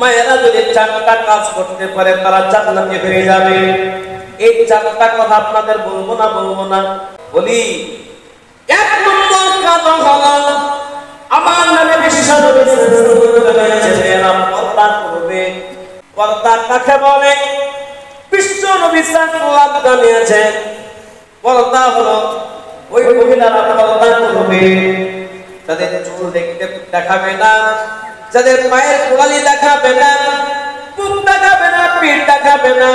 মায়েরা যদি 4টা কাজ করতে পারে তারা জান্নাতে হয়ে যাবে। এই 4টা কথা আপনাদের বলবো না বলি। 1 নম্বর কাজ হলো আমার নবী বিশ্বনবী পর্দা করবে। পর্দা কাকে বলে? বিশ্বনবী সাল্লাল্লাহু জানিয়েছে পর্দা হলো ওই মহিলারা পর্দা করবে যাদের চুল দেখাবে না, যাদের পায়ের গোড়ালি দেখাবে না, মুখ দেখাবে না, পিঠ দেখাবে না,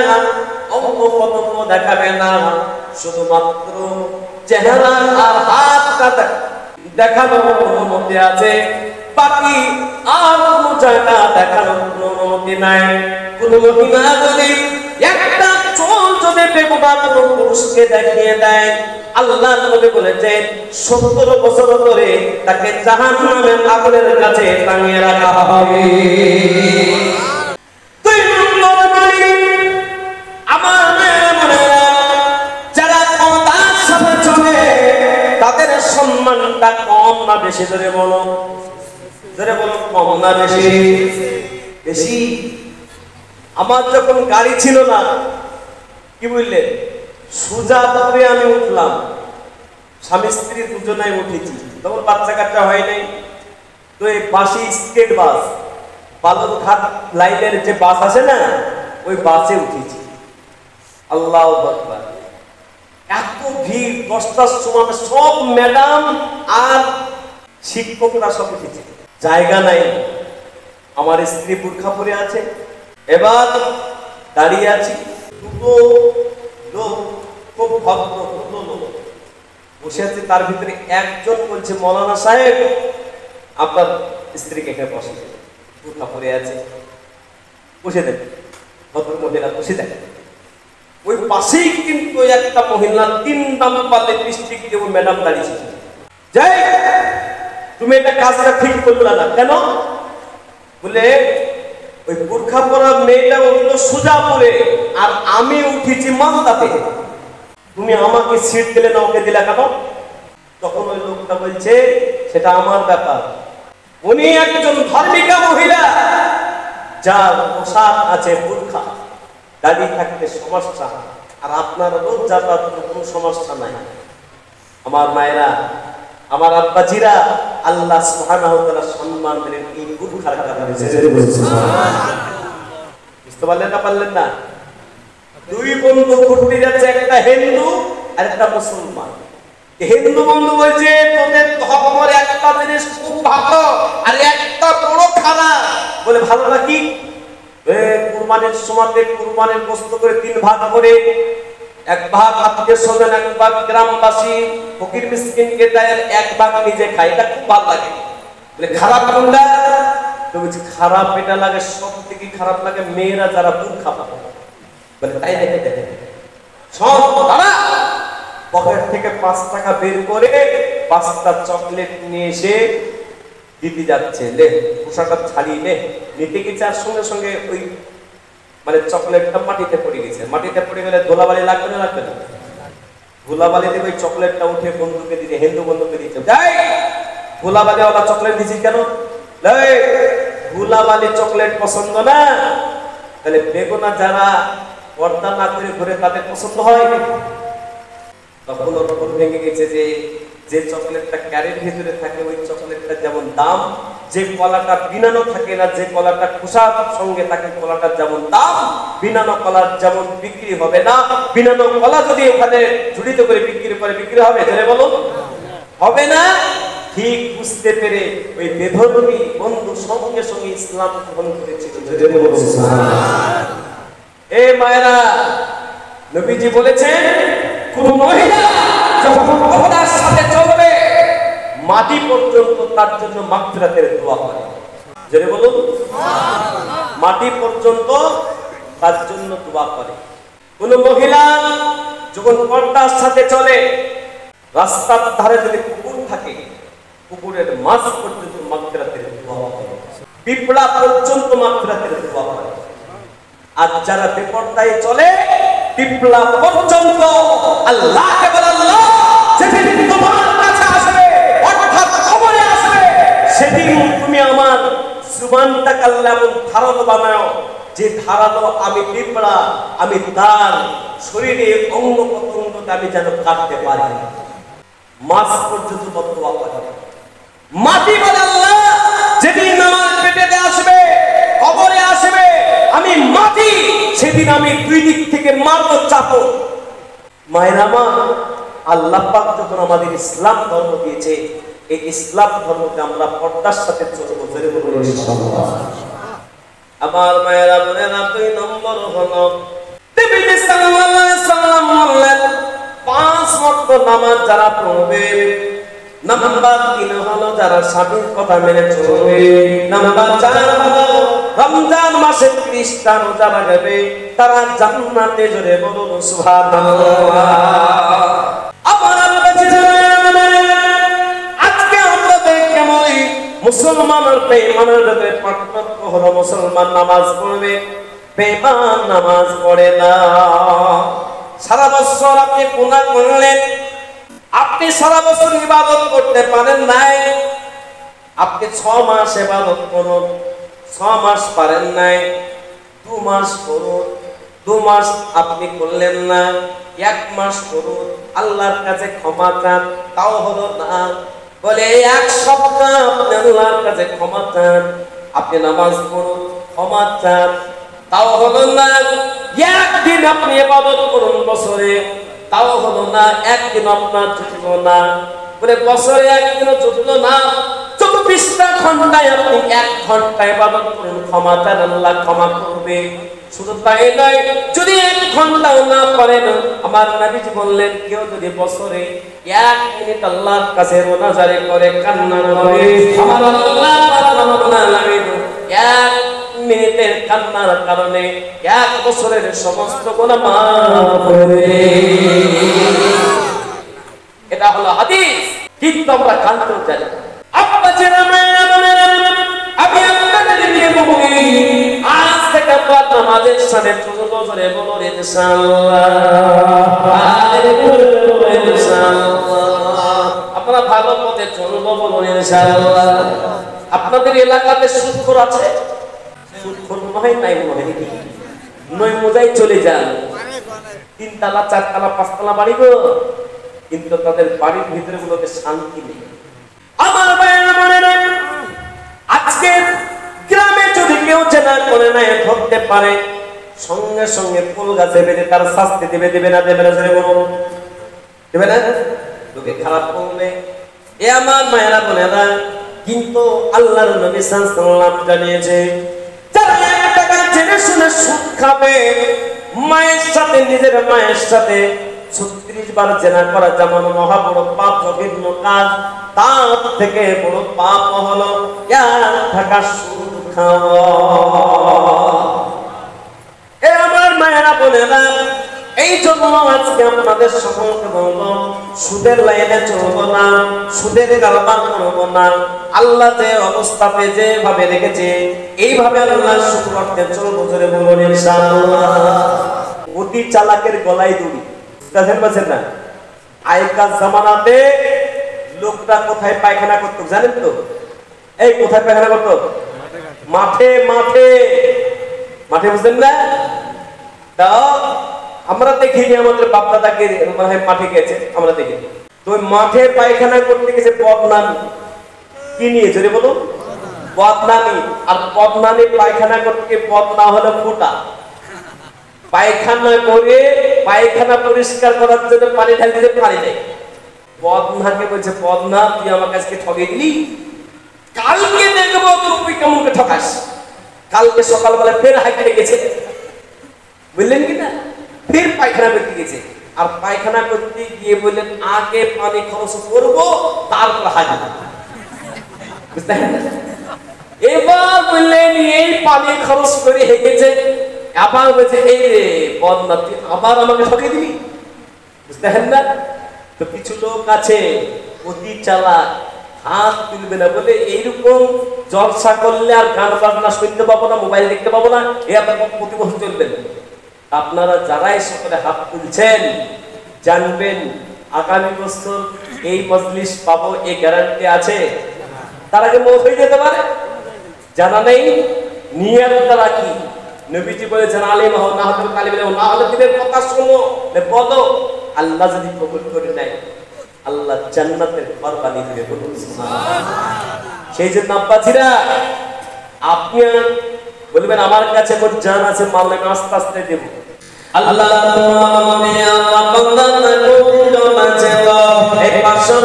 অঙ্গ প্রত্যঙ্গ দেখাবে না, শুধুমাত্র চেহারা আর হাতটা দেখানোর অনুমতি আছে, বাকি আর কোনো জায়গা দেখানোর অনুমতি নাই। কোন মহিলা যদি একটা চুল যদি বেগুনা কোনো পুরুষকে দেখিয়ে দেয়, আল্লাহ নবী বলেছেন 70 বছর ধরে তাকে জাহান্নামের আগুনের কাছে টাঙিয়ে রাখা হবে। 2 নম্বর আমার মেয়েরা যারা পর্দার সাথে চলে তাদের সম্মানটা কম না বেশি? জোরে বলো কম না বেশি? বেশি। আমার যখন গাড়ি ছিল না, কি বুঝলেন, সোজা করে আমি উঠলাম, স্বামী স্ত্রী দুজনাই উঠেছি, তখন বাচ্চা কাচ্চা হয় নাই। তো এই বাসে স্টেট বাস, বালুরঘাট লাইনের যে বাস আছে না, ওই বাসে উঠেছি। আল্লাহু আকবার। এত ভিড়, 10টার সময় সব ম্যাডাম আর শিক্ষকরা সব উঠেছে, জায়গা নাই। আমার স্ত্রী বুরখা পরে আছে, এবার দাঁড়িয়ে আছি। দুটো লোক খুব ভদ্র লোক বসে আছে, তার ভিতরে একজন বলছে, মৌলানা সাহেব আপনার স্ত্রীকে এখানে বসে, বুরখা পরে আছে, বসে দেন। ভদ্র মহিলা বসে দেন। ওই পাশেই কিন্তু একটা মহিলা 3 নাম্বার লিপস্টিক দিয়ে ম্যাডাম দাঁড়িয়েছে। যাই, তুমি এটা কাজটা ঠিক করলে না কেন? বলে ওই বুরখা পরা মেয়েটা উঠলো সোজা পরে, আর আমি উঠেছি মালদাতে, তুমি আমাকে সিট দিলে না, ওকে দিলে কেন? তখন ওই লোকটা বলছে, সেটা আমার ব্যাপার। উনি একজন ধার্মিকা মহিলা, যার পোশাক আছে বুরখা, দাঁড়িয়ে থাকতে সমস্যা, আর আপনার রোজ যাতায়াত কোনো সমস্যা নাই। আমার মায়েরা, আমার আব্বাজিরা, আল্লাহ সুবহানাহু ওয়া তাআলা সম্মান দিলেন এই বুরখার কারণে। বুঝতে পারলেন না? 2 বন্ধু ঘুরতে যাচ্ছে, একটা হিন্দু আর একটা মুসলমান। হিন্দু বন্ধু বলছে, তোদের ধর্মের একটা জিনিস খুব ভালো আর একটা বড় খারাপ। বলে ভালো নাকি? কুরবানির সময়তে কুরবানির গোশত করে 3 ভাগ করে, 1 ভাগ আত্মীয় স্বজন, 1 ভাগ গ্রামবাসী ফকির মিসকিনকে দেয়, 1 ভাগ নিজে খায়। এটা খুব ভালো লাগে। বলে খারাপ কোনটা? তো বলছি খারাপ এটা লাগে, সব থেকে খারাপ লাগে মেয়েরা যারা বুরখা পরে। বলে তাই দেখে সব দাঁড়া, পকেট থেকে 5 টাকা বের করে 5টা চকলেট নিয়ে এসে দিতে যাচ্ছে। লে, পোশাকটা ছাড়িয়ে নে। নিতে গেছে, আর সঙ্গে সঙ্গে ওই মানে চকলেটটা মাটিতে পড়ে গেছে। মাটিতে পড়ে গেলে ধুলাবালি লাগবে না? ধুলাবালি দিয়ে ওই চকলেটটা উঠে বন্ধুকে দিতে, হিন্দু বন্ধুকে দিতে। যাই, ধুলাবালি ওলা চকলেট দিছিস কেন? ধুলাবালি চকলেট পছন্দ না? তাহলে বেগুনা যারা পর্দা না করে ঘুরে তাদের পছন্দ হয়। তখন ওর উপর ভেঙে গেছে যে চকলেটটা ক্যারের ভিতরে থাকে ওই চকলেটটা যেমন দাম, যে কলাটা বিনানো থাকে না, যে কলাটা খোসার সঙ্গে থাকে কলাটার যেমন দাম, বিনানো কলার যেমন বিক্রি হবে না। বিনানো কলা যদি ওখানে ঝুড়িতে করে বিক্রি হবে, জেনে বলো হবে না। ঠিক বুঝতে পেরে ওই বেধর্মী বন্ধু সঙ্গে সঙ্গে ইসলাম গ্রহণ করেছিল। এ মায়েরা, নবীজি বলেছেন, কোন মহিলা যখন পর্দার সাথে চলবে মাটি পর্যন্ত তার জন্য মাগফিরাতের দোয়া করে। জেনে বলুন, মাটি পর্যন্ত তার জন্য দোয়া করে। কোন মহিলা যখন পর্দার সাথে চলে, রাস্তার ধারে যদি পুকুর থাকে, পুকুরের মাছ পর্যন্ত মাগফিরাতের দোয়া করে, পিঁপড়া পর্যন্ত মাগফিরাতের দোয়া করে। আর যারা বেপরদায় চলে, পিঁপড়া পর্যন্ত আল্লাহকে বলে, আল্লাহ যেদিন তোমার কাছে আসবে, অর্থাৎ কবরে আসবে, সেদিন তুমি আমার জুবানটাকে আল্লাহ এমন ধারালো বানাও যে ধারালো আমি পিঁপড়া আমি তার শরীরে অঙ্গ প্রত্যঙ্গকে আমি যেন কাটতে পারি। মাছ পর্যন্ত বদদুয়া করে। মাটি বলে আল্লাহ যেদিন আমার পেটেতে আসবে কবরে আসবে আমি মাটি সেদিন আমি দুই দিক থেকে মারবো চাপো। মায়ের আমার আল্লাহ পাক যখন আমাদের ইসলাম ধর্ম দিয়েছে এই ইসলাম ধর্মকে আমরা পর্দার সাথে চলবো। আমার মায়েরা বোনেরা 2 নম্বর হলো নবী সাল্লাল্লাহু আলাইহি সাল্লাম বললেন 5 ওয়াক্ত নামাজ যারা পড়বে। নাম্বার 3 হলো যারা স্বামীর কথা মেনে চলবে। নাম্বার 4 হলো রমজান মাসে 30টা রোজা রাখবে তারা জান্নাতে জোরে বলুন সুবহানাল্লাহ। আমার আজকে আমরা কেমন মুসলমানের বেঈমানের মধ্যে পার্থক্য হলো মুসলমান নামাজ পড়বে বেঈমান নামাজ পড়ে না। সারা বছর আপনি গুনাহ করলেন, আপনি সারা বছর ইবাদত করতে পারেন নাই, আপনি 6 মাস ইবাদত করুন 6 মাস পারেন নাই, 2 মাস করুন 2 মাস আপনি করলেন না, 1 মাস করুন আল্লাহর কাছে ক্ষমা চান তাও হলো না। বলে 1 সপ্তাহ আপনি আল্লাহর কাছে ক্ষমা চান, আপনি নামাজ পড়ুন ক্ষমা চান তাও হলো না। 1 দিন আপনি ইবাদত করুন বছরে তাও হলো না, 1 দিন আপনার জুটলো না। বলে বছরে 1 দিনও জুটলো না, 24টা ঘন্টায় আপনি 1 ঘন্টা ইবাদত করুন ক্ষমা চান আল্লাহ ক্ষমা করবে। শুধু তাই নয়, যদি 1 ঘন্টাও না করেন আমার নবীজি বললেন কেউ যদি বছরে 1 মিনিট আল্লাহর কাছে মোনাজাত করে কান্না করে আমার আল্লাহ রাব্বুল আলামিন 1 মিনিটের কান্নার কারণে 1 বছরের সমস্ত গুনাহ মাফ করে। এটা হলো হাদিস, কিন্তু আমরা কানতেও জানি। আব্বা যারা মায়েরা বোনেরা আমি আপনাদেরকে বলি আজ থেকে আপনারা নামাজের সাথে জোরে বলুন ইনশাআল্লাহ। আপনারা ভালো পথে চলবো বলুন ইনশাআল্লাহ। আপনাদের এলাকাতে সুদখোর আছে? সুদখোর মনে নাই মনে হয় নই মোজাই চলে যান 3 তলা 4 তলা 5 তলা বাড়ি গো, কিন্তু তাদের বাড়ির ভিতরে গুলোতে শান্তি নেই। আমার ভাইয়েরা বোনেরা আজকে গ্রামে যদি কেউ জেনা করে না ধরতে পারে সঙ্গে সঙ্গে ফুল গাছে বেঁধে তার শাস্তি দেবে দেবে না দেবে না জোরে বলুন দেবে না? লোকে খারাপ করবে এ আমার মায়েরা বোনেরা, কিন্তু আল্লাহর নবী সাল্লাল্লাহু আলাইহি ওয়াসাল্লাম জানিয়েছে যারা 1 টাকা জেনে শুনে সুদ খাবে মায়ের সাথে নিজের মায়ের সাথে 36 বার জেনা করা যেমন মহা বড় পাপ জঘন্য কাজ, তার থেকে বড় পাপ হলো 1 টাকা সুদ খাওয়া। এ আমার মায়েরা বোনেরা, এই জন্য আজকে আপনাদের সকলকে বলবো সুদের লাইনে চলবো না, সুদের কারবার করবো না। আল্লাহ যে অবস্থাতে যেভাবে রেখেছে এইভাবে আল্লাহ সুদ করতে চলবো জোরে বলুন ইনশাআল্লাহ। অতি চালাকের গলায় দড়ি বুঝতে না। আগেকার জামানাতে লোকটা কোথায় পায়খানা করতো জানেন তো? এই কোথায় পায়খানা করতো? মাঠে মাঠে মাঠে, বুঝলেন না? তাও আমরা দেখিনি আমাদের বাপ দাদাকে মনে হয় মাঠে গেছে, আমরা দেখিনি। তো মাঠে পায়খানা করতে গেছে বদনামি, কি নিয়ে জোরে বলুন? বদনামি। আর বদনামি পায়খানা করতে বদনা হলো ফুটা। পায়খানা করে পায়খানা পরিষ্কার করার জন্য পানি ঢাল দিতে পারি নাই। বদনাকে বলছে বদনা তুই আমার কাছে ঠকে দিলি, কালকে দেখবো তুই কেমন ঠকাস। কালকে সকালবেলা ফের হাইটে গেছে, বুঝলেন কিনা? ফের পায়খানা করতে গেছে, আর পায়খানা করতে গিয়ে বললেন আগে পানি খরচ করবো তারপর হাজির। বুঝলেন? এবার বললেন এই পানি খরচ করে হেগেছে, আবার বলছে এই রে বদনা তুই আবার আমাকে ঠকে দিলি। বুঝতেন না? তো কিছু লোক আছে অতি চালাক, হাত তুলবে না বলে এইরকম জলসা করলে আর গান বাজনা শুনতে পাবো না, মোবাইল দেখতে পাবো না, এ আপনার প্রতি বছর চলবে না। আপনারা যারাই সকলে হাত তুলছেন জানবেন আগামী বছর এই মজলিস পাবো এই গ্যারান্টি আছে। তার আগে মত হয়ে যেতে পারে, জানা নেই নিয়ত দ্বারা কি? নবীজি বলেছেন আলিম হও না হতে কালিমে না হলে দিনের কথা শোনো বলো, আল্লাহ যদি কবুল করে নেয় আল্লাহ জান্নাতের ঘর বানিয়ে দিবে। বলুন সুবহানাল্লাহ। সেই জন্য আব্বাজিরা আপনি বলবেন আমার কাছে কোন জান আছে, মাওলা আস্তে আস্তে দেব। আল্লাহ তুমি আমার বান্দাকে কবুল মাঝে দাও, এই পাঁচশো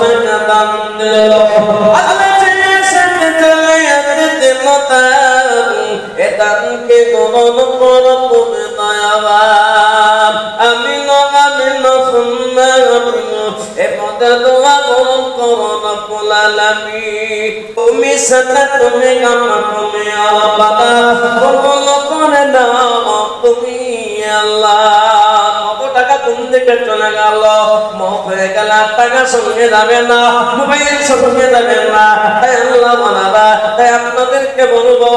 টাকা দান দিও। আল্লাহ জিয়াসাতে চলে মতা এ দানকে গ্রহণ করো তুমি দয়াবান। আমিন আমিন সুম্মা আমিন। এ পদে দোয়া গ্রহণ করো রব্বুল আলামিন। তুমি সাথে তুমি আমার তুমি আল্লাহ কবুল করে নাও তুমি আল্লাহ। কত টাকা তুমি থেকে চলে গেল, মত হয়ে গেল, টাকা সঙ্গে যাবে না, মোবাইল সঙ্গে যাবে না। তাই আল্লাহ মানাবা, তাই আপনাদেরকে বলবো